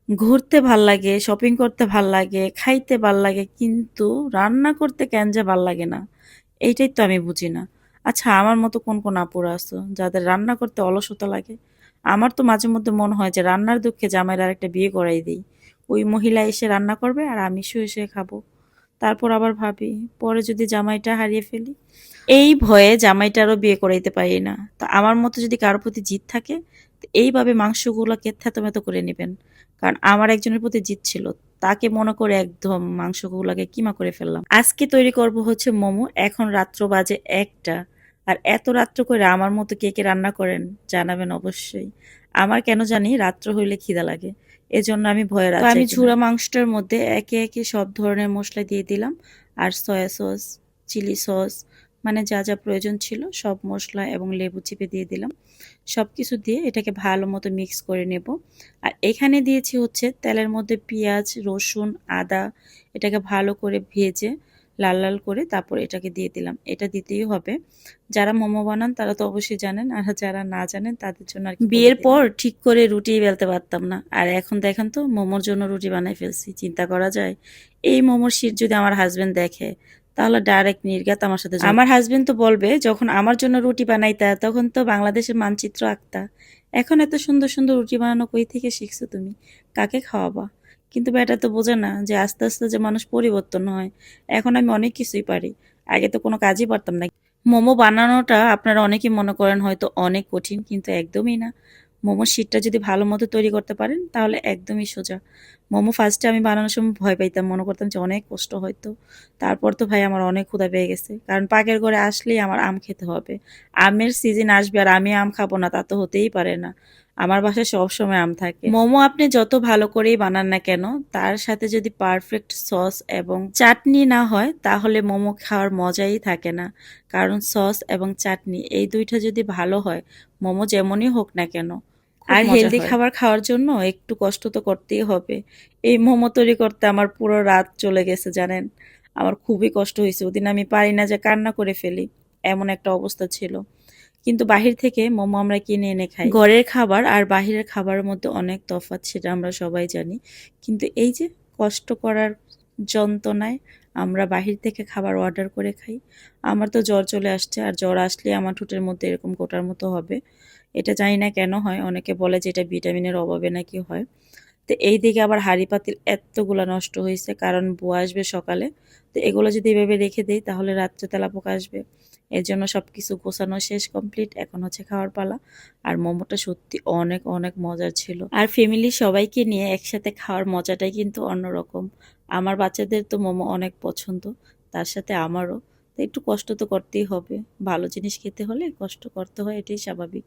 ঘুরতে ভাল লাগে, শপিং করতে ভাল লাগে, খাইতে ভাল লাগে, কিন্তু রান্না করতে কেন যে ভাল লাগে না? এইটাই তো আমি বুঝি না। আচ্ছা, আমার মতো কোন, কোন আপুরা আছো যাদের রান্না করতে অলসতা লাগে? আমার তো মাঝে মধ্যে মনে হয় যে রান্নার দুঃখে জামাইয়ের আরেকটা বিয়ে করাই দেই। ওই মহিলা এসে রান্না করবে আর আমি শুয়ে, শুয়ে খাবো। তারপর আবার ভাবি, পরে যদি জামাইটা হারিয়ে ফেলি? এই ভয়ে জামাইটারও বিয়ে করাইতে পারি না। তো আমার মতো যদি কারো প্রতি জিদ থাকে, তো এইভাবে মাংসগুলোকে থেতো করে নিবেন। কারণ আমার একজনের প্রতি জিদ ছিল। তাকে মনে করে একদম মাংসগুলাকে কিমা করে ফেললাম। আজকে তৈরি করব হচ্ছে মোমো। এখন রাত্র বাজে ১টা। আর এত রাত্র করে আমার মতো কে, কে রান্না করেন জানাবেন অবশ্যই। আমার কেন জানি রাত্র হইলে খিদা লাগে। এজন্য আমি ভয়ে রাত জাগি না। তো আমি ঝুরা মাংসটার মধ্যে একে, একে সব ধরনের মসলা দিয়ে দিলাম। আর সয়া সস, চিলি সস, মানে যা, যা প্রয়োজন ছিল সব মসলা এবং লেবু চিপে দিয়ে দিলাম। সবকিছু দিয়ে এটাকে ভালো মতো মিক্স করে নেব। আর এখানে দিয়েছি হচ্ছে তেলের মধ্যে পেঁয়াজ, রসুন, আদা, এটাকে ভালো করে ভেজে লাল, লাল করে তারপর এটাকে দিয়ে দিলাম। এটা দিতেই হবে। যারা মোমো বানান তারা তো অবশ্যই জানেন, আর যারা না জানেন তাদের জন্য আরকি বিয়ের পর ঠিক করে রুটি বেলতে পারতাম না। আর এখন দেখেন তো মোমোর জন্য রুটি বানাই ফেলছি। চিন্তা করা যায়? এই মোমোর শীট যদি আমার হাসব্যান্ড দেখে তাহলে ডাইরেক্ট নির্ঘাত আমার সাথে আমার হাজবেন্ড তো বলবে, যখন আমার জন্য রুটি বানাইতা তখন তো বাংলাদেশের মানচিত্র আঁকতা। এখন এত সুন্দর সুন্দর রুটি বানানো কই থেকে শিখছো তুমি? কাকে খাওয়াবা? কিন্তু বেটা তো বোঝে না যে আস্তে আস্তে যে মানুষ পরিবর্তন হয়। এখন আমি অনেক কিছুই পারি। আগে তো কোনো কাজই পারতাম না। মোমো বানানোটা আপনারা অনেকেই মনে করেন হয়তো অনেক কঠিন, কিন্তু একদমই না। মোমোর শিটটা যদি ভালো মতো তৈরি করতে পারেন তাহলে একদমই সোজা। মোমো ফার্স্টে আমি বানানোর সময় ভয় পাইতাম, মনে করতাম যে অনেক কষ্ট হয়তো। তারপর তো ভাই আমার অনেক ক্ষুধা পেয়ে গেছে, কারণ পাকের ঘরে আসলেই আমার আম খেতে হবে। আমের সিজন আসবে আর আমি আম খাবো না তা তো হতেই পারে না। আমার বাসায় সবসময় আম থাকে। মোমো আপনি যত ভালো করেই বানান না কেন, তার সাথে যদি পারফেক্ট সস এবং চাটনি না হয় তাহলে মোমো খাওয়ার মজাই থাকে না। কারণ সস এবং চাটনি এই দুইটা যদি ভালো হয়, মোমো যেমনই হোক না কেন আর হেলদি খাবার খাওয়ার জন্য একটু কষ্ট তো করতেই হবে। এই মোমো তৈরি করতে আমার পুরো রাত চলে গেছে জানেন। আমার খুবই কষ্ট হয়েছে। ওদিন আমি পারি না যে কান্না করে ফেলি। এমন একটা অবস্থা ছিল। কিন্তু বাহির থেকে মোমো আমরা কিনে এনে খাই। ঘরের খাবার আর বাহিরের খাবারের মধ্যে অনেক তফাৎ, সেটা আমরা সবাই জানি। কিন্তু এই যে কষ্ট করার যন্ত্রণায় আমরা বাহির থেকে খাবার অর্ডার করে খাই। আমার তো জ্বর চলে আসছে, আর জ্বর আসলে আমার ঠোঁটের মধ্যে এরকম গোটার মতো হবে। এটা জানি না কেন হয়। অনেকে বলে যে এটা ভিটামিনের অভাবে নাকি হয়। তো এইদিকে আবার হাঁড়ি পাতিল এতগুলা নষ্ট হয়েছে, কারণ বুয়া আসবে সকালে। তো এগুলো যদি এভাবে রেখে দেই তাহলে রাত্রে তেলাপোকা আসবে। এর জন্য সবকিছু গোছানো শেষ, কমপ্লিট। এখন হচ্ছে খাওয়ার পালা। আর মোমোটা সত্যি অনেক অনেক মজার ছিল। আর ফ্যামিলি সবাইকে নিয়ে একসাথে খাওয়ার মজাটাই কিন্তু অন্যরকম। আমার বাচ্চাদের তো মোমো অনেক পছন্দ, তার সাথে আমারও। তো একটু কষ্ট তো করতেই হবে। ভালো জিনিস খেতে হলে কষ্ট করতে হয়, এটাই স্বাভাবিক।